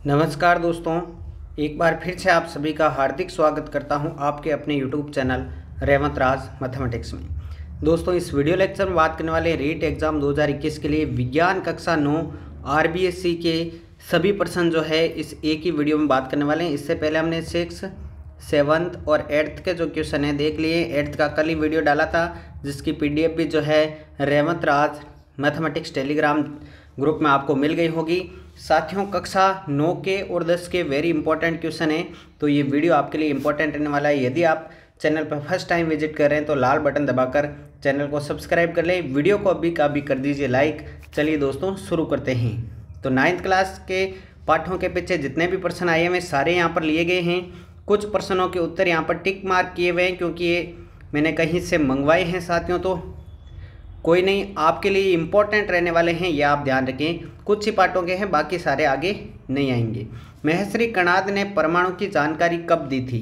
नमस्कार दोस्तों, एक बार फिर से आप सभी का हार्दिक स्वागत करता हूं आपके अपने YouTube चैनल रेवंत राज मैथमेटिक्स में। दोस्तों, इस वीडियो लेक्चर में बात करने वाले रीट एग्ज़ाम 2021 के लिए विज्ञान कक्षा 9 RBSc के सभी प्रश्न जो है इस एक ही वीडियो में बात करने वाले हैं। इससे पहले हमने 6th, 7th और 8th के जो क्वेश्चन है देख लिए। 8th का कल ही वीडियो डाला था जिसकी PDF भी जो है रेवंत राज मैथमेटिक्स टेलीग्राम ग्रुप में आपको मिल गई होगी। साथियों, कक्षा 9 के और 10 के वेरी इंपॉर्टेंट क्वेश्चन है, तो ये वीडियो आपके लिए इंपॉर्टेंट रहने वाला है। यदि आप चैनल पर फर्स्ट टाइम विजिट कर रहे हैं तो लाल बटन दबाकर चैनल को सब्सक्राइब कर लें, वीडियो को अभी का भी कर दीजिए लाइक। चलिए दोस्तों, शुरू करते हैं। तो 9th क्लास के पाठों के पीछे जितने भी प्रश्न आए हैं सारे यहाँ पर लिए गए हैं। कुछ प्रश्नों के उत्तर यहाँ पर टिक मार्क किए हुए हैं क्योंकि ये मैंने कहीं से मंगवाए हैं साथियों, तो कोई नहीं, आपके लिए इम्पोर्टेंट रहने वाले हैं, ये आप ध्यान रखें। कुछ ही पार्टों के हैं, बाकी सारे आगे नहीं आएंगे। महर्षि कणाद ने परमाणु की जानकारी कब दी थी?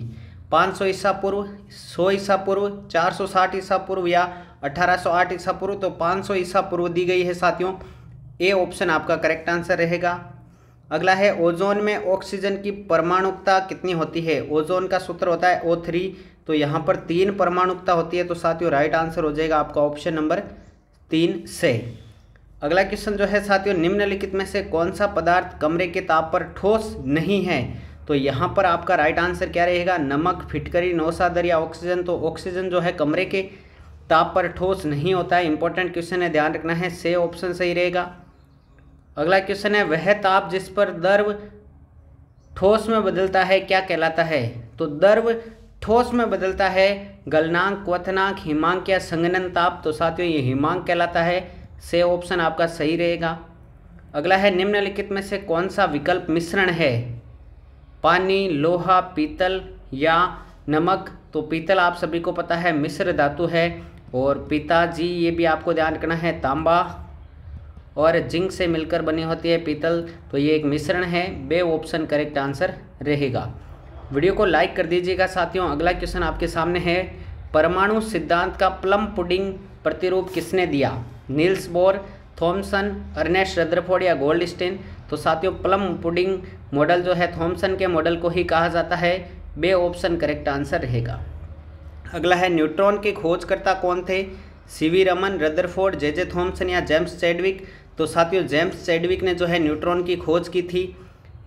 500 ईसा पूर्व, 100 ईसा पूर्व, 460 ईसा पूर्व या 1808 ईसा पूर्व? तो 500 ईसा पूर्व दी गई है साथियों। ए ऑप्शन आपका करेक्ट आंसर रहेगा। अगला है, ओजोन में ऑक्सीजन की परमाणुकता कितनी होती है? ओजोन का सूत्र होता है O3, तो यहाँ पर 3 परमाणुकता होती है, तो साथियों राइट आंसर हो जाएगा आपका ऑप्शन नंबर 3 से। अगला क्वेश्चन जो है साथियों, निम्नलिखित में से कौन सा पदार्थ कमरे के ताप पर ठोस नहीं है? तो यहाँ पर आपका राइट आंसर क्या रहेगा? नमक, फिटकरी, नौसादर या ऑक्सीजन? तो ऑक्सीजन जो है कमरे के ताप पर ठोस नहीं होता है। इंपॉर्टेंट क्वेश्चन है, ध्यान रखना है। से ऑप्शन सही रहेगा। अगला क्वेश्चन है, वह ताप जिस पर द्रव ठोस में बदलता है क्या कहलाता है? तो द्रव ठोस में बदलता है गलनांक, क्वथनांक, हिमांक या संघनन ताप? तो साथियों ये हिमांक कहलाता है। से ऑप्शन आपका सही रहेगा। अगला है, निम्नलिखित में से कौन सा विकल्प मिश्रण है? पानी, लोहा, पीतल या नमक? तो पीतल आप सभी को पता है मिश्र धातु है, और पिताजी ये भी आपको ध्यान रखना है, तांबा और जिंक से मिलकर बनी होती है पीतल, तो ये एक मिश्रण है। बे ऑप्शन करेक्ट आंसर रहेगा। वीडियो को लाइक कर दीजिएगा साथियों। अगला क्वेश्चन आपके सामने है, परमाणु सिद्धांत का प्लम पुडिंग प्रतिरूप किसने दिया? Niels Bohr, Thomson, Ernest Rutherford या गोल्डस्टीन? तो साथियों प्लम पुडिंग मॉडल जो है थॉमसन के मॉडल को ही कहा जाता है। बे ऑप्शन करेक्ट आंसर रहेगा। अगला है, न्यूट्रॉन के खोजकर्ता कौन थे? CV Raman, Rutherford, J Thomson या जेम्स चैडविक? तो साथियों जेम्स चैडविक ने जो है न्यूट्रॉन की खोज की थी।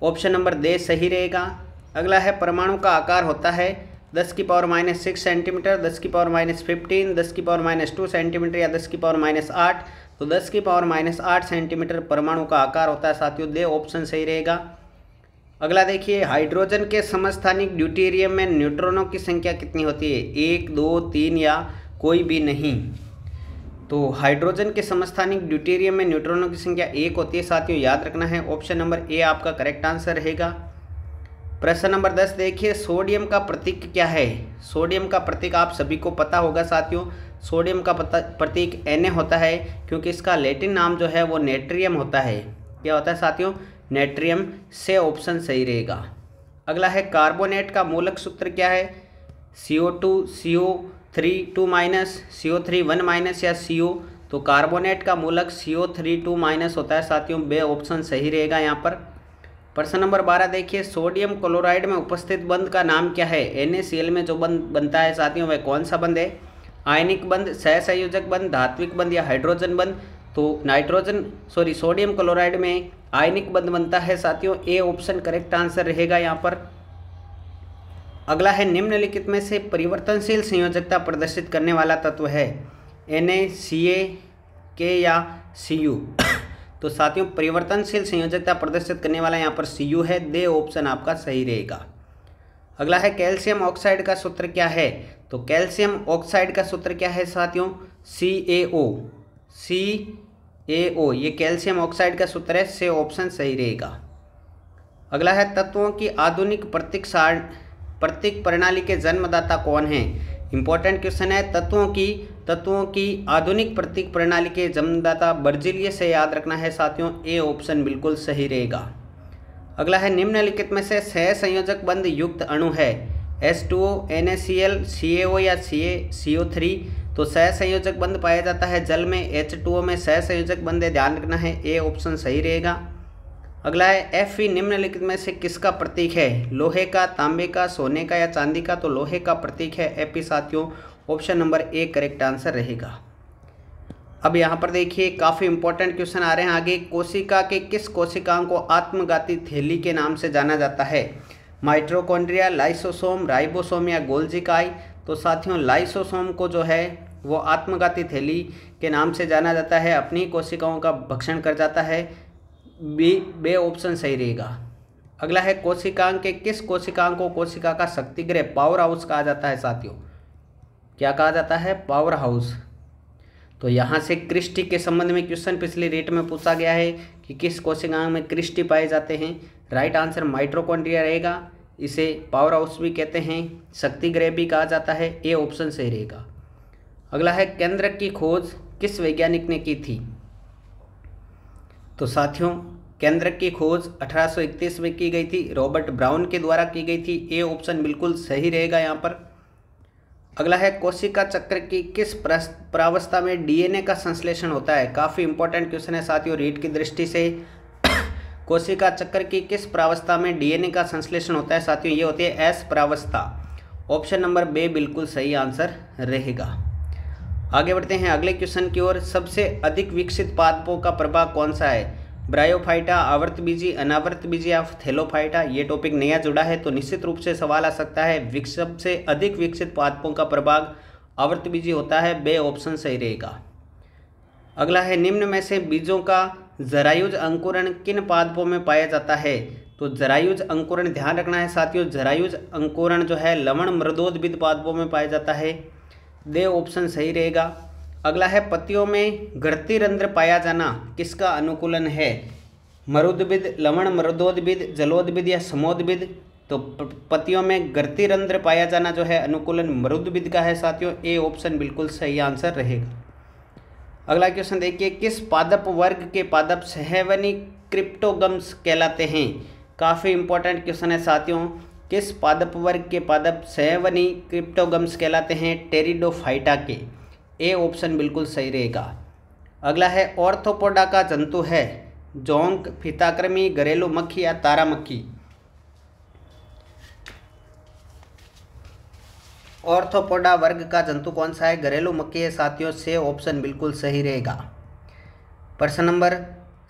ऑप्शन नंबर D सही रहेगा। अगला है, परमाणु का आकार होता है 10⁻⁻6 सेंटीमीटर, 10⁻⁻15, 10⁻⁻2 सेंटीमीटर या 10⁻⁻8? तो 10⁻⁻8 सेंटीमीटर परमाणु का आकार होता है साथियों। D ऑप्शन सही रहेगा। अगला देखिए, हाइड्रोजन के समस्थानिक ड्यूटेरियम में न्यूट्रॉनों की संख्या कितनी होती है? 1, 2, 3 या कोई भी नहीं? तो हाइड्रोजन के समस्थानिक ड्यूटेरियम में न्यूट्रॉनों की संख्या 1 होती है साथियों, याद रखना है। ऑप्शन नंबर A आपका करेक्ट आंसर रहेगा। प्रश्न नंबर 10 देखिए, सोडियम का प्रतीक क्या है? सोडियम का प्रतीक आप सभी को पता होगा साथियों। सोडियम का प्रतीक Na होता है क्योंकि इसका लैटिन नाम जो है वो नेट्रियम होता है। क्या होता है साथियों? नेट्रियम। से ऑप्शन सही रहेगा। अगला है, कार्बोनेट का मूलक सूत्र क्या है? CO2, CO3 2-, CO3 1- या CO? तो कार्बोनेट का मूलक CO3 2- होता है साथियों। बे ऑप्शन सही रहेगा यहाँ पर। प्रश्न नंबर 12 देखिए, सोडियम क्लोराइड में उपस्थित बंध का नाम क्या है? NaCl में जो बंध बनता है साथियों वह कौन सा बंध है? आयनिक बंध, सहसंयोजक बंध, धात्विक बंध या हाइड्रोजन बंध? तो सोडियम क्लोराइड में आयनिक बंध बनता है साथियों। A ऑप्शन करेक्ट आंसर रहेगा यहाँ पर। अगला है, निम्नलिखित में से परिवर्तनशील संयोजकता प्रदर्शित करने वाला तत्व है? Na, Ca, K या Cu? तो साथियों परिवर्तनशील संयोजकता प्रदर्शित करने वाला यहाँ पर Cu है। D ऑप्शन आपका सही रहेगा। अगला है, कैल्शियम ऑक्साइड का सूत्र क्या है? तो कैल्शियम ऑक्साइड का सूत्र क्या है साथियों? CaO। CaO ये कैल्शियम ऑक्साइड का सूत्र है। से ऑप्शन सही रहेगा। अगला है, तत्वों की आधुनिक प्रतीक प्रणाली के जन्मदाता कौन है? इंपॉर्टेंट क्वेश्चन है। तत्वों की आधुनिक प्रतीक प्रणाली के जन्मदाता बर्जीलियस से, याद रखना है साथियों। A ऑप्शन बिल्कुल सही रहेगा। अगला है, निम्नलिखित में से सहसंयोजक बंध युक्त अणु है? H2O, NaCl, CaO या CO3? तो सहसंयोजक बंध पाया जाता है जल में। H2O में सहसंयोजक बंध है, ध्यान रखना है। A ऑप्शन सही रहेगा। अगला है Fe निम्नलिखित में से किसका प्रतीक है? लोहे का, तांबे का, सोने का या चांदी का? तो लोहे का प्रतीक है Fe साथियों। Option number A correct answer रहेगा। अब यहाँ पर देखिए काफ़ी इंपॉर्टेंट क्वेश्चन आ रहे हैं आगे। कोशिका के किस कोशिकांग को आत्मघाती थैली के नाम से जाना जाता है? माइटोकॉन्ड्रिया, लाइसोसोम, राइबोसोम या गोल्जी काई? तो साथियों लाइसोसोम को जो है वो आत्मघाती थैली के नाम से जाना जाता है, अपनी कोशिकाओं का भक्षण कर जाता है। बे ऑप्शन सही रहेगा। अगला है कोशिकांग के किस कोशिकांग को कोशिका का शक्तिगृह पावर हाउस कहा जाता है साथियों? क्या कहा जाता है? Power house. तो यहाँ से क्रिस्टी के संबंध में क्वेश्चन पिछले रेट में पूछा गया है कि किस कोशिकांग में क्रिस्टी पाए जाते हैं। राइट आंसर माइटोकॉन्ड्रिया रहेगा। इसे पावर हाउस भी कहते हैं, शक्तिगृह भी कहा जाता है। ए ऑप्शन सही रहेगा। अगला है केंद्रक की खोज किस वैज्ञानिक ने की थी? तो साथियों केंद्रक की खोज 1831 में की गई थी, रॉबर्ट ब्राउन के द्वारा की गई थी। ए ऑप्शन बिल्कुल सही रहेगा यहाँ पर। अगला है कोशिका चक्र की किस प्रावस्था में डीएनए का संश्लेषण होता है? काफ़ी इंपॉर्टेंट क्वेश्चन है साथियों रेट की दृष्टि से। कोशिका चक्र की किस प्रावस्था में डीएनए का संश्लेषण होता है साथियों? ये होती है एस प्रावस्था। ऑप्शन नंबर बी बिल्कुल सही आंसर रहेगा। आगे बढ़ते हैं अगले क्वेश्चन की ओर। सबसे अधिक विकसित पादपों का प्रभाग कौन सा है? ब्रायोफाइटा, आवर्तबीजी, अनावर्तबीजी या थैलोफाइटा? ये टॉपिक नया जुड़ा है तो निश्चित रूप से सवाल आ सकता है। सबसे अधिक विकसित पादपों का प्रभाग आवर्तबीजी होता है। बे ऑप्शन सही रहेगा। अगला है निम्न में से बीजों का जरायुज अंकुरण किन पादपों में पाया जाता है? तो जरायुज अंकुरण ध्यान रखना है साथियों, जरायुज अंकुरण जो है लवण मृदोद्भिद पादपों में पाया जाता है। दे ऑप्शन सही रहेगा। अगला है पत्तियों में घर्ती रंध्र पाया जाना किसका अनुकूलन है? मरुद्भिद, लवण मृदोद्भिद, जलोद्भिद या समोद्भिद? तो पत्तियों में घर्ती रंध्र पाया जाना जो है अनुकूलन मरुद्भिद का है साथियों। ए ऑप्शन बिल्कुल सही आंसर रहेगा। अगला क्वेश्चन देखिए किस पादप वर्ग के पादप सहवनी क्रिप्टोगम्स कहलाते हैं? काफ़ी इंपॉर्टेंट क्वेश्चन है साथियों। किस पादप वर्ग के पादप सहवनी क्रिप्टोगम्स कहलाते हैं? टेरिडोफाइटा के। ए ऑप्शन बिल्कुल सही रहेगा। अगला है ऑर्थोपोडा का जंतु है जोंक, फीताकृमि, घरेलू मक्खी या तारा मक्खी? ऑर्थोपोडा वर्ग का जंतु कौन सा है? घरेलू मक्खी है साथियों। से ऑप्शन बिल्कुल सही रहेगा। प्रश्न नंबर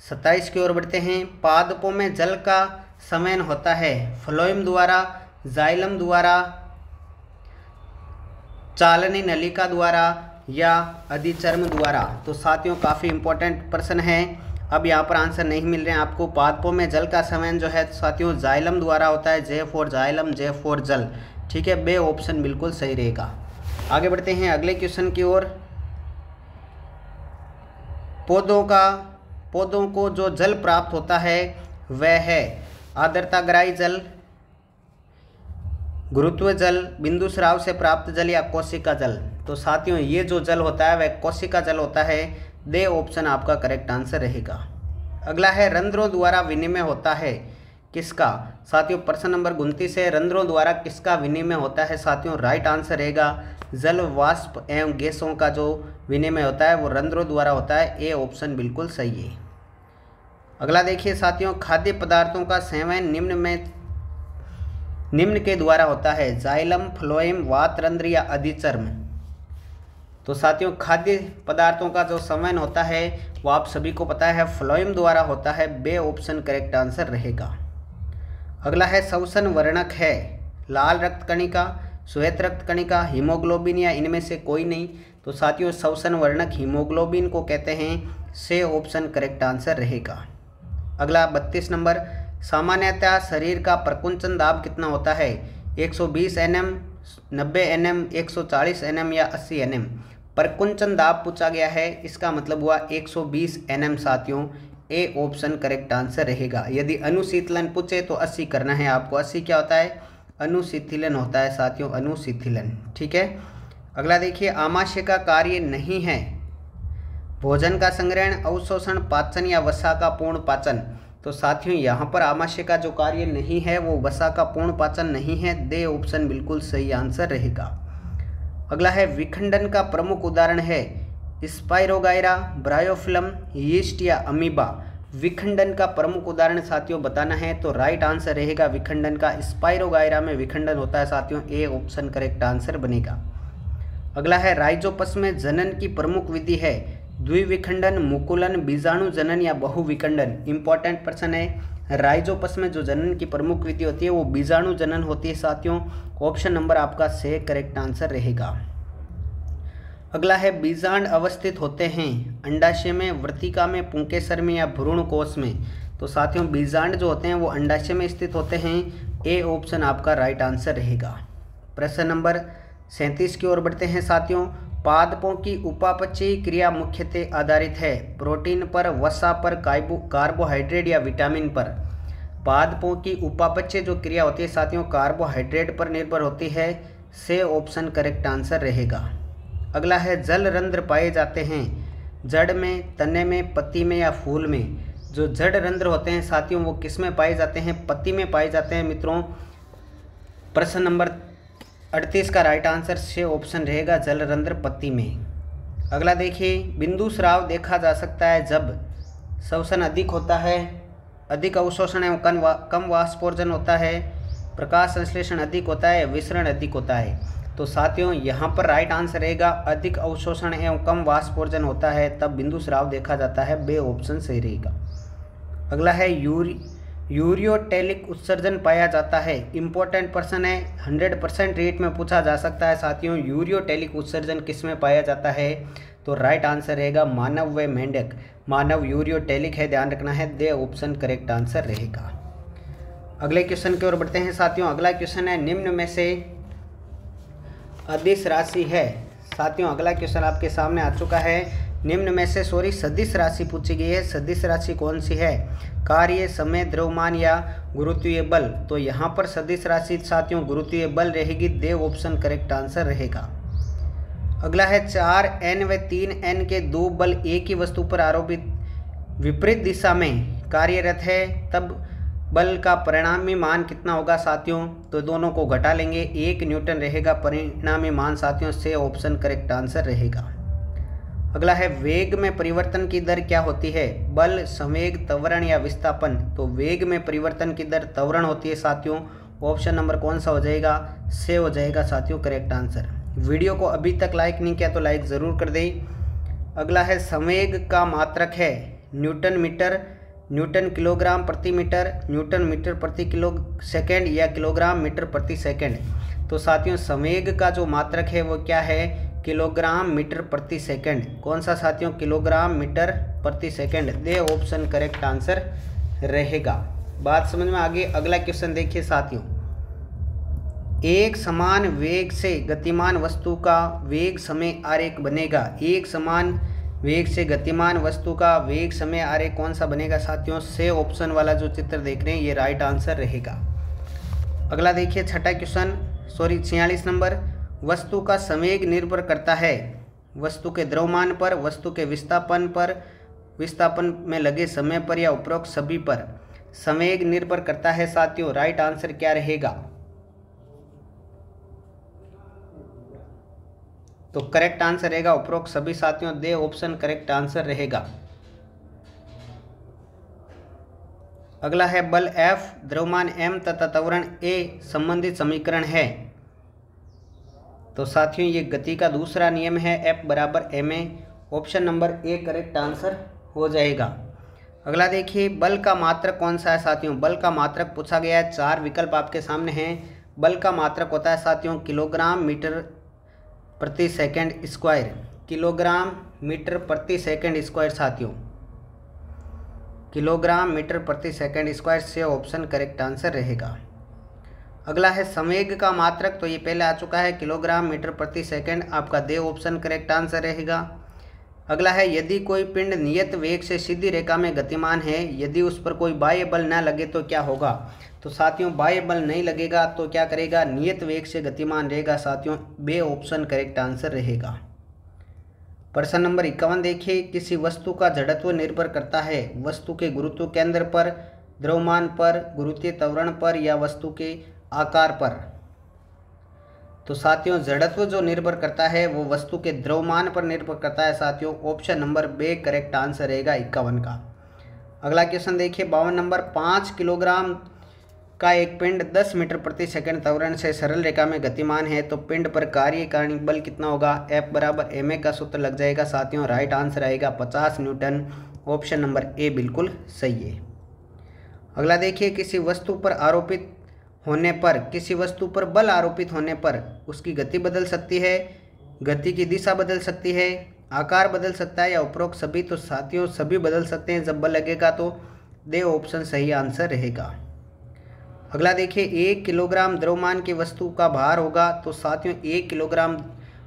27 की ओर बढ़ते हैं। पादपों में जल का संवहन होता है फ्लोएम द्वारा, जाइलम द्वारा, चालनी नलिका द्वारा या अधिचर्म द्वारा? तो साथियों काफ़ी इंपॉर्टेंट प्रश्न है। अब यहाँ पर आंसर नहीं मिल रहे हैं आपको। पादपों में जल का संवहन जो है साथियों जाइलम द्वारा होता है। J for xylem, J for जल। ठीक है, बे ऑप्शन बिल्कुल सही रहेगा। आगे बढ़ते हैं अगले क्वेश्चन की ओर। पौधों को जो जल प्राप्त होता है वह है आर्द्रताग्राही जल, गुरुत्व जल, बिंदु स्राव से प्राप्त जल या कोशिका जल? तो साथियों ये जो जल होता है वह कोशिका जल होता है। दे ऑप्शन आपका करेक्ट आंसर रहेगा। अगला है रंध्रों द्वारा विनिमय होता है किसका? साथियों प्रश्न नंबर 29 है रंध्रों द्वारा किसका विनिमय होता है साथियों? राइट आंसर रहेगा जल, वाष्प एवं गैसों का जो विनिमय होता है वो रंध्रों द्वारा होता है। ए ऑप्शन बिल्कुल सही है। अगला देखिए साथियों खाद्य पदार्थों का सेवन निम्न के द्वारा होता है जाइलम, फ्लोएम, वातरंध्र या अधिचर्म? तो साथियों खाद्य पदार्थों का जो संवहन होता है वो आप सभी को पता है फ्लोएम द्वारा होता है। बे ऑप्शन करेक्ट आंसर रहेगा। अगला है श्वसन वर्णक है लाल रक्त कणिका, श्वेत रक्त कणिका, हीमोग्लोबिन या इनमें से कोई नहीं? तो साथियों श्वसन वर्णक हीमोग्लोबिन को कहते हैं। से ऑप्शन करेक्ट आंसर रहेगा। अगला 32 नंबर। सामान्यतः शरीर का प्रकुंचन दाब कितना होता है? 120 nm, 90 nm, 140 nm या 80 nm? प्रकुंचन दाब पूछा गया है, इसका मतलब हुआ 120 nm साथियों। ए ऑप्शन करेक्ट आंसर रहेगा। यदि अनुशीतलन पूछे तो 80 करना है आपको। 80 क्या होता है? अनुशीतलन होता है साथियों, अनुशीतलन। ठीक है। अगला देखिए आमाशय का कार्य नहीं है भोजन का संग्रहण, अवशोषण, पाचन या वसा का पूर्ण पाचन? तो साथियों यहाँ पर आमाशय का जो कार्य नहीं है वो वसा का पूर्ण पाचन नहीं है। दे ऑप्शन बिल्कुल सही आंसर रहेगा। अगला है विखंडन का प्रमुख उदाहरण है स्पाइरोगाइरा, ब्रायोफिल्म, यीस्ट या अमीबा? विखंडन का प्रमुख उदाहरण साथियों बताना है, तो राइट आंसर रहेगा विखंडन का स्पाइरोगायरा में विखंडन होता है साथियों, ए ऑप्शन करेक्ट आंसर बनेगा। अगला है राइजोपस में जनन की प्रमुख विधि है द्विविखंडन, मुकुलन, बीजाणु जनन या बहुविखंडन। इंपॉर्टेंट प्रश्न है। राइजोपस में जो जनन की प्रमुख विधि होती है वो बीजाणु जनन होती है साथियों, ऑप्शन नंबर आपका से करेक्ट आंसर रहेगा। अगला है बीजांड अवस्थित होते हैं अंडाशय में, वृत्तिका में, पुंकेसर में या भ्रूण कोश में। तो साथियों बीजांड जो होते हैं वो अंडाशय में स्थित होते हैं, ए ऑप्शन आपका राइट आंसर रहेगा। प्रश्न नंबर 37 की ओर बढ़ते हैं साथियों। पादपों की उपापचयी क्रिया मुख्यतः आधारित है प्रोटीन पर, वसा पर, कार्बोहाइड्रेट या विटामिन पर। पादपों की उपापचय जो क्रिया होती है साथियों कार्बोहाइड्रेट पर निर्भर होती है, से ऑप्शन करेक्ट आंसर रहेगा। अगला है जल रंध्र पाए जाते हैं जड़ में, तने में, पत्ती में या फूल में। जो जड़ रंध्र होते हैं साथियों वो किस में पाए जाते हैं, पत्ती में पाए जाते हैं मित्रों। प्रश्न नंबर 38 का राइट आंसर से ऑप्शन रहेगा जल रंध्र पत्ती में। अगला देखिए, बिंदु स्राव देखा जा सकता है जब श्वसन अधिक होता है, अधिक अवशोषण एवं कम वाष्पोर्जन होता है, प्रकाश संश्लेषण अधिक होता है, विसरण अधिक होता है। तो साथियों यहाँ पर राइट आंसर रहेगा अधिक अवशोषण एवं कम वाष्पोर्जन होता है तब बिंदु स्राव देखा जाता है, बे ऑप्शन सही रहेगा। अगला है यूरियोटेलिक उत्सर्जन पाया जाता है। इंपॉर्टेंट प्रश्न है, 100% रेट में पूछा जा सकता है साथियों। यूरियोटेलिक उत्सर्जन किस में पाया जाता है, तो राइट आंसर रहेगा मानव व मेंढक। मानव यूरियोटेलिक है, ध्यान रखना है, दे ऑप्शन करेक्ट आंसर रहेगा। अगले क्वेश्चन की ओर बढ़ते हैं साथियों। अगला क्वेश्चन है निम्न में से अदिश राशि है। साथियों अगला क्वेश्चन आपके सामने आ चुका है। निम्न में से सदिश राशि पूछी गई है। सदिश राशि कौन सी है, कार्य, समय, द्रव्यमान या गुरुत्वीय बल। तो यहाँ पर सदिश राशि साथियों गुरुत्वीय बल रहेगी, दे ऑप्शन करेक्ट आंसर रहेगा। अगला है 4n व 3n के दो बल एक ही वस्तु पर आरोपित विपरीत दिशा में कार्यरत है तब बल का परिणामी मान कितना होगा साथियों, तो दोनों को घटा लेंगे, 1 न्यूटन रहेगा परिणामी मान साथियों, से ऑप्शन करेक्ट आंसर रहेगा। अगला है वेग में परिवर्तन की दर क्या होती है, बल, संवेग, त्वरण या विस्थापन। तो वेग में परिवर्तन की दर त्वरण होती है साथियों, ऑप्शन नंबर कौन सा हो जाएगा, से हो जाएगा साथियों करेक्ट आंसर। वीडियो को अभी तक लाइक नहीं किया तो लाइक ज़रूर कर दें। अगला है संवेग का मात्रक है न्यूटन मीटर, न्यूटन किलोग्राम प्रति मीटर, न्यूटन मीटर प्रति किलो सेकेंड या किलोग्राम मीटर प्रति सेकेंड। तो साथियों संवेग का जो मात्रक है वो क्या है, किलोग्राम मीटर प्रति सेकेंड। कौन सा साथियों, किलोग्राम मीटर प्रति सेकेंड, दे ऑप्शन करेक्ट आंसर रहेगा। बात समझ में आ गई। अगला क्वेश्चन देखिए साथियों, एक समान वेग से गतिमान वस्तु का वेग समय आरेख बनेगा। एक समान वेग से गतिमान वस्तु का वेग समय आरेख कौन सा बनेगा साथियों, से ऑप्शन वाला जो चित्र देख रहे हैं ये राइट आंसर रहेगा। अगला देखिए छठा क्वेश्चन 46 नंबर, वस्तु का संवेग निर्भर करता है वस्तु के द्रव्यमान पर, वस्तु के विस्थापन पर, विस्थापन में लगे समय पर या उपरोक्त सभी पर। संवेग निर्भर करता है साथियों, राइट आंसर क्या रहेगा, तो करेक्ट आंसर रहेगा उपरोक्त सभी साथियों, दे ऑप्शन करेक्ट आंसर रहेगा। अगला है बल F, द्रव्यमान M तथा त्वरण A संबंधित समीकरण है। तो साथियों ये गति का दूसरा नियम है, F बराबर ma, option number A correct answer हो जाएगा। अगला देखिए बल का मात्रक कौन सा है साथियों, बल का मात्रक पूछा गया है, 4 विकल्प आपके सामने हैं। बल का मात्रक होता है साथियों किलोग्राम मीटर प्रति सेकंड स्क्वायर, किलोग्राम मीटर प्रति सेकंड स्क्वायर साथियों, किलोग्राम मीटर प्रति सेकंड स्क्वायर, से ऑप्शन करेक्ट आंसर रहेगा। अगला है संवेग का मात्रक, तो ये पहले आ चुका है, किलोग्राम मीटर प्रति सेकंड, आपका दे ऑप्शन करेक्ट आंसर रहेगा। अगला है यदि कोई पिंड नियत वेग से सीधी रेखा में गतिमान है, यदि उस पर कोई बाह्य बल न लगे तो क्या होगा। तो साथियों बाह्य बल नहीं लगेगा तो क्या करेगा, नियत वेग से गतिमान रहेगा साथियों, बे ऑप्शन करेक्ट आंसर रहेगा। प्रश्न नंबर 51 देखिए, किसी वस्तु का जड़त्व निर्भर करता है वस्तु के गुरुत्व केंद्र पर, द्रव्यमान पर, गुरुत्वीय त्वरण पर या वस्तु के आकार पर। तो साथियों जड़त्व जो निर्भर करता है वो वस्तु के द्रव्यमान पर निर्भर करता है साथियों, ऑप्शन नंबर बे करेक्ट आंसर रहेगा 51 का। अगला क्वेश्चन देखिए 52 नंबर, 5 किलोग्राम का एक पिंड 10 मीटर प्रति सेकंड त्वरण से सरल रेखा में गतिमान है तो पिंड पर कार्यकारिणी बल कितना होगा? F बराबर ma का सूत्र लग जाएगा साथियों। राइट आंसर आएगा 50 न्यूटन। ऑप्शन नंबर ए बिल्कुल सही है। अगला देखिए, किसी वस्तु पर बल आरोपित होने पर उसकी गति बदल सकती है, गति की दिशा बदल सकती है, आकार बदल सकता है या उपरोक्त सभी? तो साथियों सभी बदल सकते हैं जब बल लगेगा, तो दे ऑप्शन सही आंसर रहेगा। अगला देखिए, 1 किलोग्राम द्रव्यमान की वस्तु का भार होगा तो साथियों 1 किलोग्राम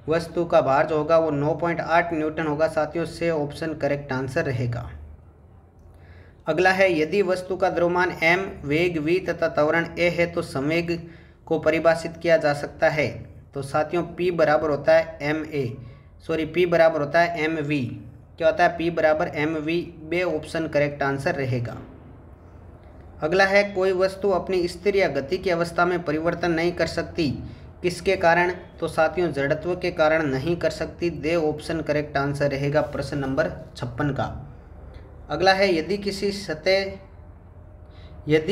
वस्तु का भार जो होगा वो 9.8 न्यूटन होगा साथियों। से ऑप्शन करेक्ट आंसर रहेगा। अगला है, यदि वस्तु का द्रव्यमान m, वेग v तथा त्वरण a है तो संवेग को परिभाषित किया जा सकता है। तो साथियों P बराबर होता है P बराबर होता है mv। क्या होता है? P बराबर mv। B option correct answer रहेगा। अगला है, कोई वस्तु अपनी स्थिर या गति की अवस्था में परिवर्तन नहीं कर सकती, किसके कारण? तो साथियों जड़त्व के कारण नहीं कर सकती। दे ऑप्शन करेक्ट आंसर रहेगा प्रश्न नंबर 56 का। अगला है, यदि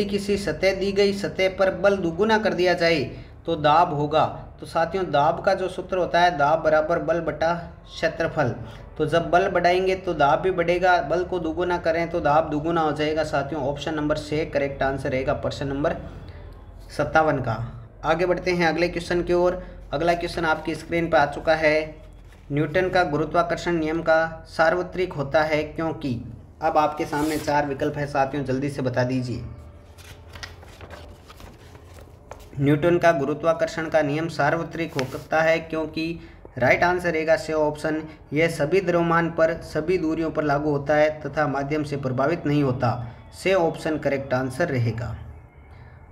किसी सतह दी गई सतह पर बल दुगुना कर दिया जाए तो दाब होगा। तो साथियों दाब का जो सूत्र होता है, दाब बराबर बल बटा क्षेत्रफल। तो जब बल बढ़ाएंगे तो दाब भी बढ़ेगा, बल को दुगुना करें तो दाब दुगुना हो जाएगा साथियों। ऑप्शन नंबर से करेक्ट आंसर रहेगा प्रश्न नंबर 57 का। आगे बढ़ते हैं अगले क्वेश्चन की ओर। अगला क्वेश्चन आपकी स्क्रीन पर आ चुका है। न्यूटन का गुरुत्वाकर्षण नियम का सार्वत्रिक होता है क्योंकि? अब आपके सामने 4 विकल्प है साथियों, जल्दी से बता दीजिए। न्यूटन का गुरुत्वाकर्षण का नियम सार्वत्रिक होता है क्योंकि राइट आंसर रहेगा से ऑप्शन। यह सभी द्रव्यमान पर सभी दूरियों पर लागू होता है तथा माध्यम से प्रभावित नहीं होता। से ऑप्शन करेक्ट आंसर रहेगा।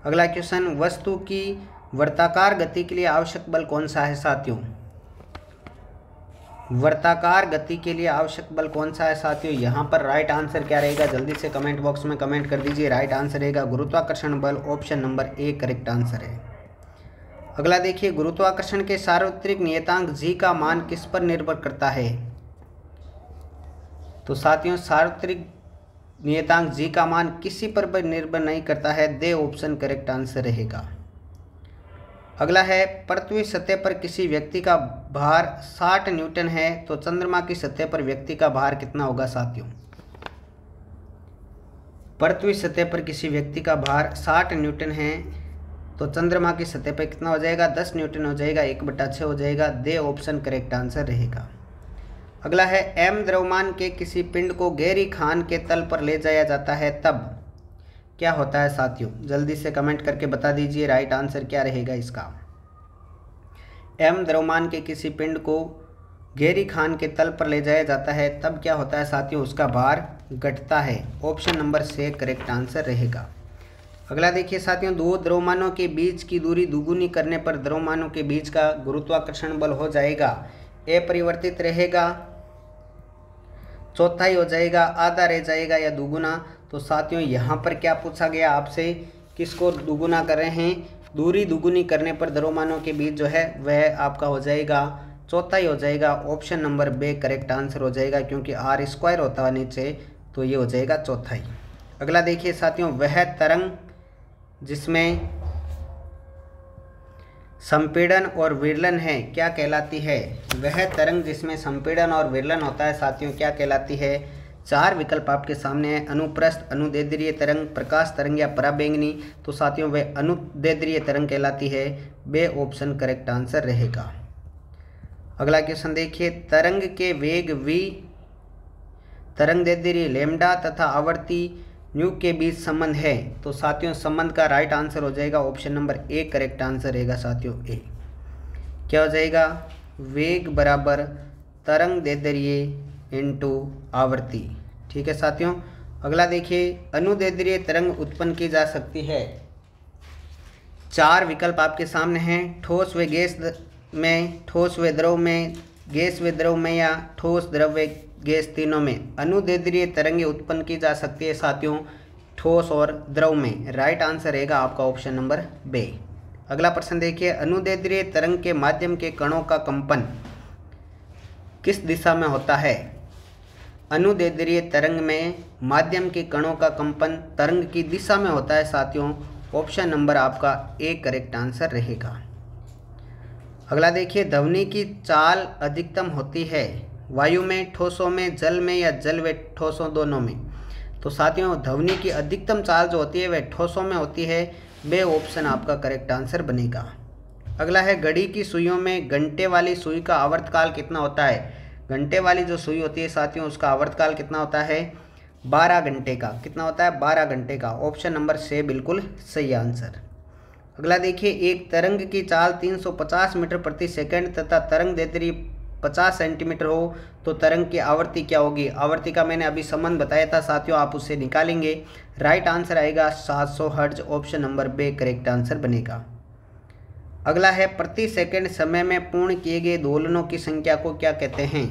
अगला क्वेश्चन, वस्तु की वर्ताकार गति के लिए आवश्यक बल कौन सा है साथियों? वर्ताकार गति के लिए आवश्यक बल कौन सा है साथियों? यहाँ पर राइट आंसर क्या रहेगा? जल्दी से कमेंट बॉक्स में कमेंट कर दीजिए। राइट आंसर रहेगा गुरुत्वाकर्षण बल। Option number A correct answer है। अगला देखिए, गुरुत्वाकर्षण के सार्वत्रिक नियतांक जी का मान किस पर निर्भर करता है? तो साथियों सार्वत्रिक नियतांक जी का मान किसी पर निर्भर नहीं करता है। दे ऑप्शन करेक्ट आंसर रहेगा। अगला है, पृथ्वी सतह पर किसी व्यक्ति का भार 60 न्यूटन है तो चंद्रमा की सतह पर व्यक्ति का भार कितना होगा साथियों? पृथ्वी सतह पर किसी व्यक्ति का भार 60 न्यूटन है तो चंद्रमा की सतह पर कितना हो जाएगा? 10 न्यूटन हो जाएगा, 1/6 हो जाएगा। दे ऑप्शन करेक्ट आंसर रहेगा। अगला है, m द्रव्यमान के किसी पिंड को गहरी खान के तल पर ले जाया जाता है तब क्या होता है साथियों? जल्दी से कमेंट करके बता दीजिए राइट आंसर क्या रहेगा इसका। m द्रव्यमान के किसी पिंड को गहरी खान के तल पर ले जाया जाता है तब क्या होता है साथियों? उसका भार घटता है। ऑप्शन नंबर से करेक्ट आंसर रहेगा। अगला देखिए साथियों, दो द्रव्यमानों के बीच की दूरी दुगुनी करने पर द्रव्यमानों के बीच का गुरुत्वाकर्षण बल हो जाएगा अपरिवर्तित रहेगा, चौथाई हो जाएगा, आधा रह जाएगा या दुगुना? तो साथियों यहाँ पर क्या पूछा गया आपसे, किसको दुगुना कर रहे हैं? दूरी दुगुनी करने पर द्रव्यमानों के बीच जो है वह आपका हो जाएगा चौथाई हो जाएगा। ऑप्शन नंबर बे करेक्ट आंसर हो जाएगा क्योंकि r² होता है नीचे तो ये हो जाएगा चौथाई। अगला देखिए साथियों, वह तरंग जिसमें संपीड़न और विरलन है क्या कहलाती है? वह तरंग जिसमें संपीड़न और विरलन होता है साथियों क्या कहलाती है? 4 विकल्प आपके सामने है, अनुप्रस्थ, अनुदैर्ध्य तरंग, प्रकाश तरंग या पराबैंगनी। तो साथियों वह अनुदैर्ध्य तरंग कहलाती है। बे ऑप्शन करेक्ट आंसर रहेगा। अगला क्वेश्चन देखिए, तरंग के वेग v, तरंगदैर्ध्य लैम्डा तथा आवर्ती न्यू के बीच संबंध है। तो साथियों संबंध का राइट आंसर हो जाएगा option number A correct answer रहेगा साथियों ए। क्या हो जाएगा? वेग बराबर तरंगदैर्ध्य इनटू आवर्ती। ठीक है साथियों। अगला देखिए, अनुदैर्ध्य तरंग उत्पन्न की जा सकती है। 4 विकल्प आपके सामने हैं, ठोस व गैस में, ठोस व द्रव में, गैस व द्रव में या ठोस द्रव व गैस तीनों में अनुदैर्ध्य तरंगें उत्पन्न की जा सकती है साथियों ठोस और द्रव में। राइट आंसर रहेगा आपका ऑप्शन नंबर बे। अगला प्रश्न देखिए, अनुदैर्ध्य तरंग के माध्यम के कणों का कंपन किस दिशा में होता है? अनुदैर्ध्य तरंग में माध्यम के कणों का कंपन तरंग की दिशा में होता है साथियों। ऑप्शन नंबर आपका ए करेक्ट आंसर रहेगा। अगला देखिए, ध्वनि की चाल अधिकतम होती है वायु में, ठोसों में, जल में या जल व ठोसों दोनों में। तो साथियों ध्वनि की अधिकतम चाल जो होती है वह ठोसों में होती है। बे ऑप्शन आपका करेक्ट आंसर बनेगा। अगला है, घड़ी की सुइयों में घंटे वाली सुई का आवर्तकाल कितना होता है। घंटे वाली जो सुई होती है साथियों उसका आवर्तकाल कितना होता है, 12 घंटे का। कितना होता है, 12 घंटे का। ऑप्शन नंबर से बिल्कुल सही आंसर। अगला देखिए, एक तरंग की चाल 350 मीटर प्रति सेकंड तथा तरंग दैर्ध्य 50 सेंटीमीटर हो तो तरंग की आवृत्ति क्या होगी। आवृत्ति का मैंने अभी संबंध बताया था साथियों, आप उससे निकालेंगे। राइट आंसर आएगा 700 हर्ट्ज। ऑप्शन नंबर बे करेक्ट आंसर बनेगा। अगला है, प्रति सेकंड समय में पूर्ण किए गए दोलनों की संख्या को क्या कहते हैं।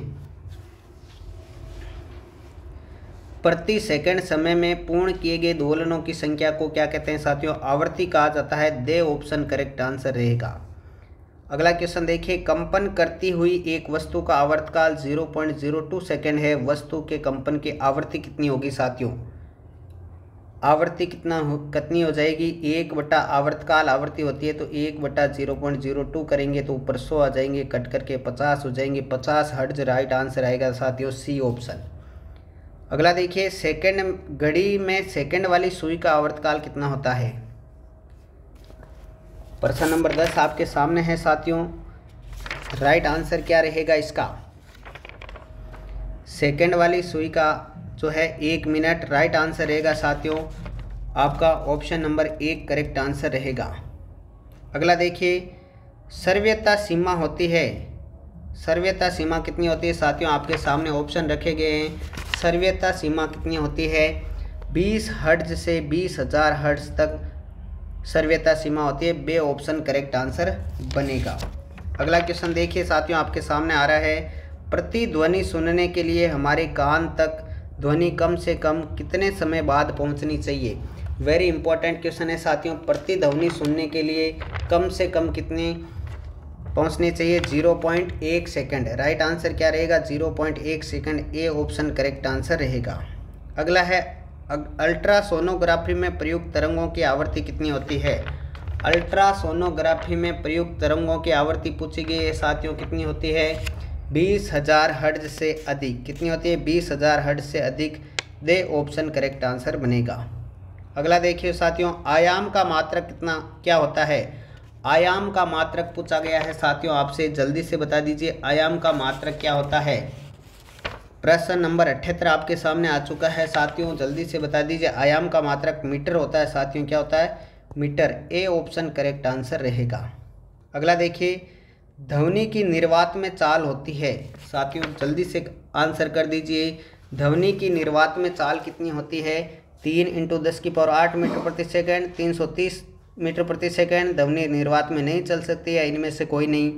प्रति सेकंड समय में पूर्ण किए गए दोलनों की संख्या को क्या कहते हैं साथियों, आवृत्ति कहा जाता है। दे ऑप्शन करेक्ट आंसर रहेगा। अगला क्वेश्चन देखिए, कंपन करती हुई एक वस्तु का आवर्तकाल 0.02 सेकंड है। वस्तु के कंपन की आवृत्ति कितनी होगी साथियों। आवृत्ति कितनी हो जाएगी, 1 आवर्तकाल आवृत्ति होती है तो 1/0.02 करेंगे तो ऊपर 100 आ जाएंगे, कट करके 50 हो जाएंगे। 50 हर्ट्ज राइट आंसर आएगा साथियों, सी ऑप्शन। अगला देखिए, सेकंड घड़ी में सेकंड वाली सुई का आवर्तकाल कितना होता है। प्रश्न नंबर 10 आपके सामने है साथियों। राइट आंसर क्या रहेगा इसका, सेकंड वाली सुई का जो है 1 मिनट। राइट आंसर रहेगा साथियों आपका ऑप्शन नंबर 1 करेक्ट आंसर रहेगा। अगला देखिए, सर्वव्यता सीमा होती है। सर्वव्यता सीमा कितनी होती है साथियों, आपके सामने ऑप्शन रखे गए हैं। सर्वव्यता सीमा कितनी होती है, 20 हर्ट्ज से 20,000 हर्ट्ज तक सर्वव्यता सीमा होती है। बे ऑप्शन करेक्ट आंसर बनेगा। अगला क्वेश्चन देखिए साथियों, आपके सामने आ रहा है, प्रतिध्वनि सुनने के लिए हमारे कान तक ध्वनि कम से कम कितने समय बाद पहुंचनी चाहिए। वेरी इंपॉर्टेंट क्वेश्चन है साथियों। प्रतिध्वनि सुनने के लिए कम से कम कितने पहुंचने चाहिए, 0.1 सेकंड। राइट आंसर क्या रहेगा, 0.1 सेकंड। ए ऑप्शन करेक्ट आंसर रहेगा। अगला है, अल्ट्रासोनोग्राफी में प्रयुक्त तरंगों की आवृत्ति कितनी होती है। अल्ट्रासोनोग्राफी में प्रयुक्त तरंगों की आवृत्ति पूछी गई है साथियों, कितनी होती है, 20,000 हर्ट्ज से अधिक। कितनी होती है, 20,000 हर्ट्ज से अधिक। दे ऑप्शन करेक्ट आंसर बनेगा। अगला देखिए साथियों, आयाम का मात्रक कितना क्या होता है। आयाम का मात्रक पूछा गया है साथियों आपसे, जल्दी से बता दीजिए आयाम का मात्रक क्या होता है। प्रश्न नंबर 78 आपके सामने आ चुका है साथियों, जल्दी से बता दीजिए। आयाम का मात्रक मीटर होता है साथियों, क्या होता है, metre. A option correct answer रहेगा। अगला देखिए, ध्वनि की निर्वात में चाल होती है साथियों, जल्दी से आंसर कर दीजिए। ध्वनि की निर्वात में चाल कितनी होती है, 3 × 10⁸ मीटर प्रति सेकंड, 330 मीटर प्रति सेकंड। ध्वनि निर्वात में नहीं चल सकती है, इनमें से कोई नहीं।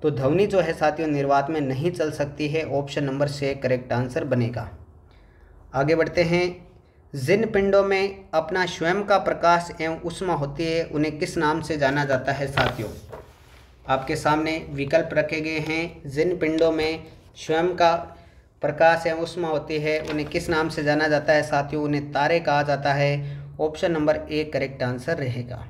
तो ध्वनि जो है साथियों निर्वात में नहीं चल सकती है। ऑप्शन नंबर से करेक्ट आंसर बनेगा। आगे बढ़ते हैं, जिन पिंडों में अपना स्वयं का प्रकाश एवं ऊष्मा होती है उन्हें किस नाम से जाना जाता है साथियों। आपके सामने विकल्प रखे गए हैं। जिन पिंडों में स्वयं का प्रकाश एवं ऊष्मा होती है उन्हें किस नाम से जाना जाता है साथियों, उन्हें तारे कहा जाता है। Option number A correct answer रहेगा।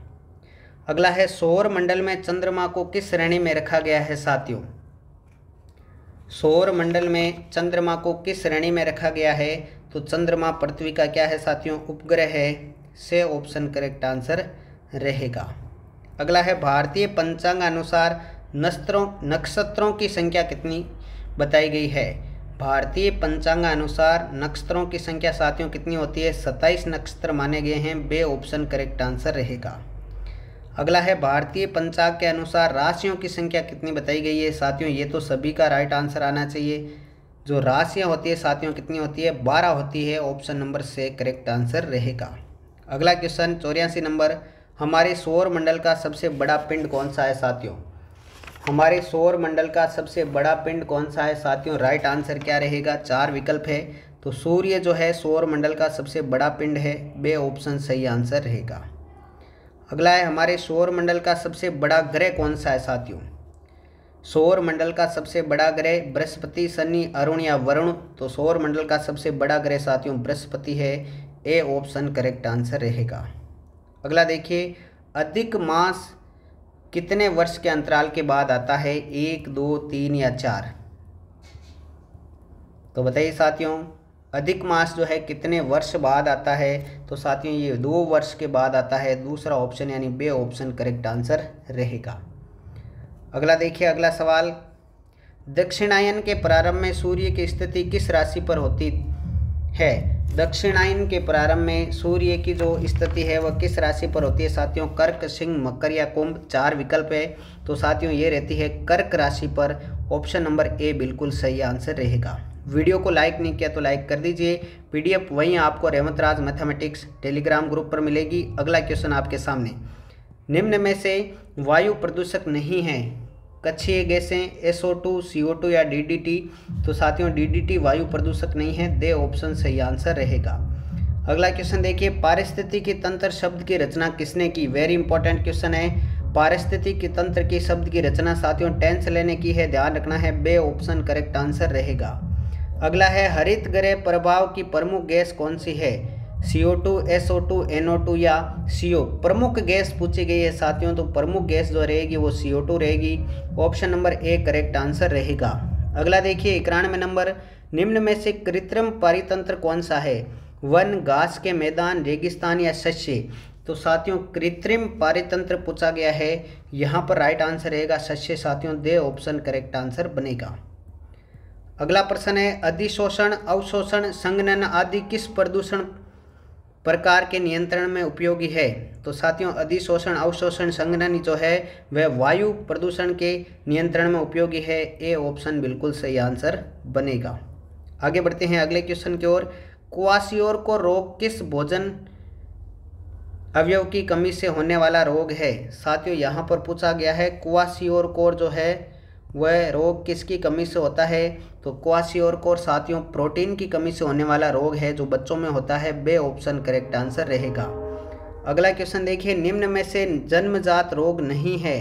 अगला है, सौर मंडल में चंद्रमा को किस श्रेणी में रखा गया है साथियों। सौर मंडल में चंद्रमा को किस श्रेणी में रखा गया है, तो चंद्रमा पृथ्वी का क्या है साथियों, उपग्रह है। से ऑप्शन करेक्ट आंसर रहेगा। अगला है, भारतीय पंचांग अनुसार नक्षत्रों की संख्या कितनी बताई गई है। भारतीय पंचांग अनुसार नक्षत्रों की संख्या साथियों कितनी होती है, 27 नक्षत्र माने गए हैं। बे ऑप्शन करेक्ट आंसर रहेगा। अगला है, भारतीय पंचांग के अनुसार राशियों की संख्या कितनी बताई गई है साथियों, ये तो सभी का राइट आंसर आना चाहिए। जो राशियां होती है साथियों कितनी होती है, 12 होती है। ऑप्शन नंबर से करेक्ट आंसर रहेगा। अगला क्वेश्चन 84 नंबर, हमारे सौर मंडल का सबसे बड़ा पिंड कौन सा है साथियों। हमारे सौर मंडल का सबसे बड़ा पिंड कौन सा है साथियों, राइट आंसर क्या रहेगा, 4 विकल्प है। तो सूर्य जो है सौर मंडल का सबसे बड़ा पिंड है। बे ऑप्शन सही आंसर रहेगा। अगला है, हमारे सौर मंडल का सबसे बड़ा ग्रह कौन सा है साथियों। सौर मंडल का सबसे बड़ा ग्रह बृहस्पति, शनि, अरुण या वरुण। तो सौर मंडल का सबसे बड़ा ग्रह साथियों बृहस्पति है। ए ऑप्शन करेक्ट आंसर रहेगा। अगला देखिए, अधिक मास कितने वर्ष के अंतराल के बाद आता है? 1, 2, 3 या 4? तो बताइए साथियों, अधिक मास जो है कितने वर्ष बाद आता है? तो साथियों ये 2 वर्ष के बाद आता है। दूसरा ऑप्शन यानी बे ऑप्शन करेक्ट आंसर रहेगा। अगला देखिए, अगला सवाल, दक्षिणायन के प्रारंभ में सूर्य की स्थिति किस राशि पर होती है? दक्षिणायन के प्रारंभ में सूर्य की जो स्थिति है वह किस राशि पर होती है साथियों? कर्क, सिंह, मकर या कुंभ। 4 विकल्प है, तो साथियों ये रहती है कर्क राशि पर। ऑप्शन नंबर ए बिल्कुल सही आंसर रहेगा। वीडियो को लाइक नहीं किया तो लाइक कर दीजिए। पीडीएफ वहीं आपको रेवंत राज मैथमेटिक्स टेलीग्राम ग्रुप पर मिलेगी। अगला क्वेश्चन आपके सामने, निम्न में से वायु प्रदूषक नहीं है? कक्षीय गैसें, SO2, CO2 या DDT। तो साथियों DDT वायु प्रदूषक नहीं है। दे ऑप्शन सही आंसर रहेगा। अगला क्वेश्चन देखिए, पारिस्थितिकी तंत्र शब्द की रचना किसने की? वेरी इंपॉर्टेंट क्वेश्चन है। पारिस्थितिकी तंत्र की शब्द की रचना साथियों टेंस लेने की है, ध्यान रखना है। बे ऑप्शन करेक्ट आंसर रहेगा। अगला है, हरित गृह प्रभाव की प्रमुख गैस कौन सी है? CO2, SO2, NO2 या CO। प्रमुख गैस पूछी गई है साथियों, तो प्रमुख गैस जो रहेगी वो CO2 रहेगी। Option number A correct answer रहेगा। अगला देखिए, 91 नंबर, निम्न में से कृत्रिम पारितंत्र कौन सा है? वन, घास के मैदान, रेगिस्तान या शस्य। तो साथियों कृत्रिम पारितंत्र पूछा गया है, यहाँ पर राइट आंसर रहेगा शस्य साथियों। दे ऑप्शन करेक्ट आंसर बनेगा। अगला प्रश्न है, अधिशोषण, अवशोषण, संघनन आदि किस प्रदूषण प्रकार के नियंत्रण में उपयोगी है? तो साथियों अधिशोषण, अवशोषण, संघनन जो है वह वायु प्रदूषण के नियंत्रण में उपयोगी है। ए ऑप्शन बिल्कुल सही आंसर बनेगा। आगे बढ़ते हैं अगले क्वेश्चन की ओर। क्वासियोरकोर रोग किस भोजन अवयव की कमी से होने वाला रोग है? साथियों यहाँ पर पूछा गया है क्वासियोरकोर जो है वह रोग किसकी कमी से होता है? तो क्वासियोरकोर साथियों प्रोटीन की कमी से होने वाला रोग है जो बच्चों में होता है। बे ऑप्शन करेक्ट आंसर रहेगा। अगला क्वेश्चन देखिए, निम्न में से जन्मजात रोग नहीं है?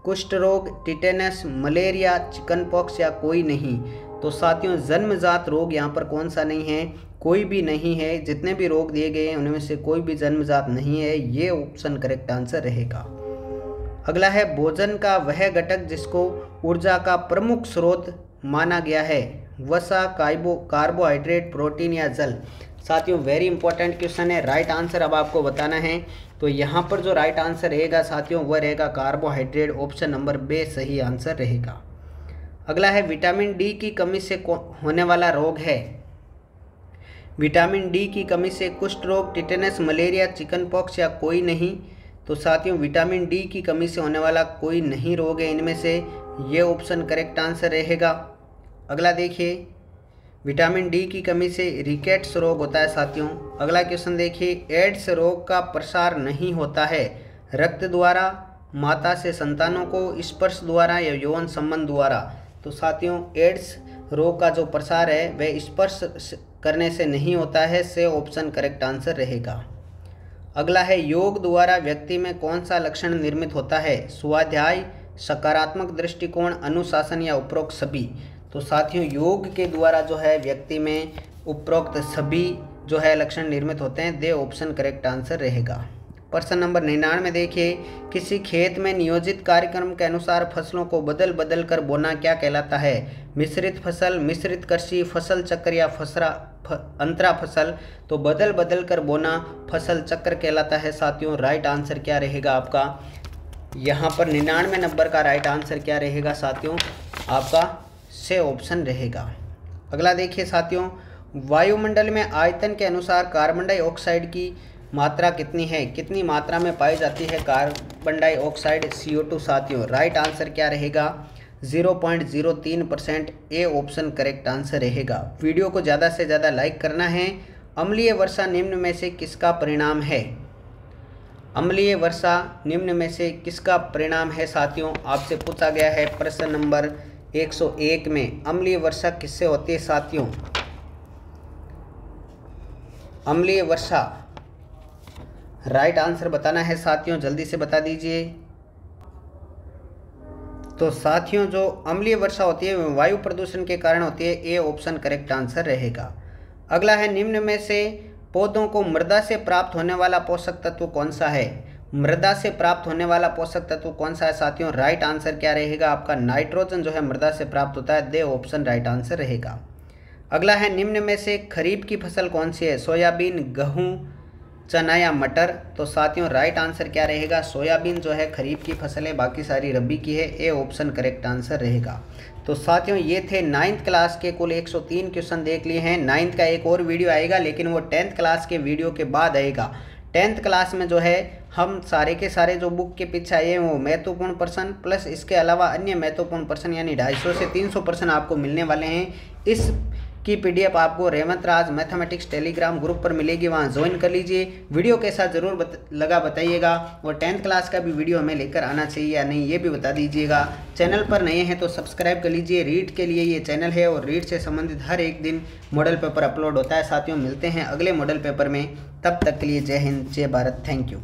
कुष्ठ रोग, टिटेनस, मलेरिया, चिकनपॉक्स या कोई नहीं। तो साथियों जन्मजात रोग यहाँ पर कौन सा नहीं है? कोई भी नहीं है। जितने भी रोग दिए गए हैं उनमें से कोई भी जन्मजात नहीं है। ये ऑप्शन करेक्ट आंसर रहेगा। अगला है, भोजन का वह घटक जिसको ऊर्जा का प्रमुख स्रोत माना गया है? वसा, कार्बोहाइड्रेट, प्रोटीन या जल। साथियों वेरी इंपॉर्टेंट क्वेश्चन है, राइट आंसर अब आपको बताना है। तो यहाँ पर जो राइट आंसर रहेगा साथियों वह रहेगा कार्बोहाइड्रेट। ऑप्शन नंबर बे सही आंसर रहेगा। अगला है, विटामिन डी की कमी से होने वाला रोग है? विटामिन डी की कमी से कुष्ठ रोग, टिटेनस, मलेरिया, चिकनपॉक्स या कोई नहीं। तो साथियों विटामिन डी की कमी से होने वाला कोई नहीं रोग है इनमें से। ये ऑप्शन करेक्ट आंसर रहेगा। अगला देखिए, विटामिन डी की कमी से रिकेट्स रोग होता है साथियों। अगला क्वेश्चन देखिए, एड्स रोग का प्रसार नहीं होता है? रक्त द्वारा, माता से संतानों को, स्पर्श द्वारा या यौन संबंध द्वारा। तो साथियों एड्स रोग का जो प्रसार है वह स्पर्श करने से नहीं होता है। से ऑप्शन करेक्ट आंसर रहेगा। अगला है, योग द्वारा व्यक्ति में कौन सा लक्षण निर्मित होता है? स्वाध्याय, सकारात्मक दृष्टिकोण, अनुशासन या उपरोक्त सभी। तो साथियों योग के द्वारा जो है व्यक्ति में उपरोक्त सभी जो है लक्षण निर्मित होते हैं। दे ऑप्शन करेक्ट आंसर रहेगा। प्रश्न नंबर 99 देखिए, किसी खेत में नियोजित कार्यक्रम के अनुसार फसलों को बदल बदल कर बोना क्या कहलाता है? मिश्रित फसल, मिश्रित कृषि, फसल चक्र या अंतरा फसल। तो बदल बदल कर बोना फसल चक्र कहलाता है साथियों। राइट आंसर क्या रहेगा आपका? यहाँ पर 99 नंबर का राइट आंसर क्या रहेगा साथियों? आपका से ऑप्शन रहेगा। अगला देखिए साथियों, वायुमंडल में आयतन के अनुसार कार्बन डाइऑक्साइड की मात्रा कितनी है? कितनी मात्रा में पाई जाती है कार्बन डाइऑक्साइड CO2 साथियों? राइट आंसर क्या रहेगा? 0.03%। ए ऑप्शन करेक्ट आंसर रहेगा। वीडियो को ज़्यादा से ज़्यादा लाइक करना है। अम्लीय वर्षा निम्न में से किसका परिणाम है? अम्लीय वर्षा निम्न में से किसका परिणाम है साथियों? आपसे पूछा गया है प्रश्न नंबर 101 में। अम्लीय वर्षा किससे होती है साथियों? अम्लीय वर्षा राइट आंसर बताना है साथियों, जल्दी से बता दीजिए। तो साथियों जो अम्लीय वर्षा होती है वह वायु प्रदूषण के कारण होती है, ए ऑप्शन करेक्ट आंसर रहेगा। अगला है निम्न में से पौधों को मृदा से प्राप्त होने वाला पोषक तत्व कौन सा है। मृदा से प्राप्त होने वाला पोषक तत्व कौन सा है साथियों, राइट आंसर क्या रहेगा आपका, नाइट्रोजन जो है मृदा से प्राप्त होता है, दे ऑप्शन राइट आंसर रहेगा। अगला है निम्न में से खरीफ की फसल कौन सी है, सोयाबीन, गेहूँ, चना या मटर। तो साथियों राइट आंसर क्या रहेगा, सोयाबीन जो है खरीफ की फसल है, बाकी सारी रबी की है, ए ऑप्शन करेक्ट आंसर रहेगा। तो साथियों ये थे 9th क्लास के कुल 103 क्वेश्चन देख लिए हैं। 9th का एक और वीडियो आएगा लेकिन वो 10th क्लास के वीडियो के बाद आएगा। 10th क्लास में जो है हम सारे के सारे जो बुक के पीछे आए हैं वो महत्वपूर्ण प्रश्न प्लस इसके अलावा अन्य महत्वपूर्ण प्रश्न यानी 250 से 300 प्रश्न आपको मिलने वाले हैं। इस की पीडीएफ आपको रेवंत राज मैथमेटिक्स टेलीग्राम ग्रुप पर मिलेगी, वहाँ ज्वाइन कर लीजिए। वीडियो कैसा जरूर लगा बताइएगा और 10th क्लास का भी वीडियो हमें लेकर आना चाहिए या नहीं ये भी बता दीजिएगा। चैनल पर नए हैं तो सब्सक्राइब कर लीजिए। रीट के लिए ये चैनल है और रीट से संबंधित हर एक दिन मॉडल पेपर अपलोड होता है। साथियों मिलते हैं अगले मॉडल पेपर में, तब तक के लिए जय हिंद जय भारत, थैंक यू।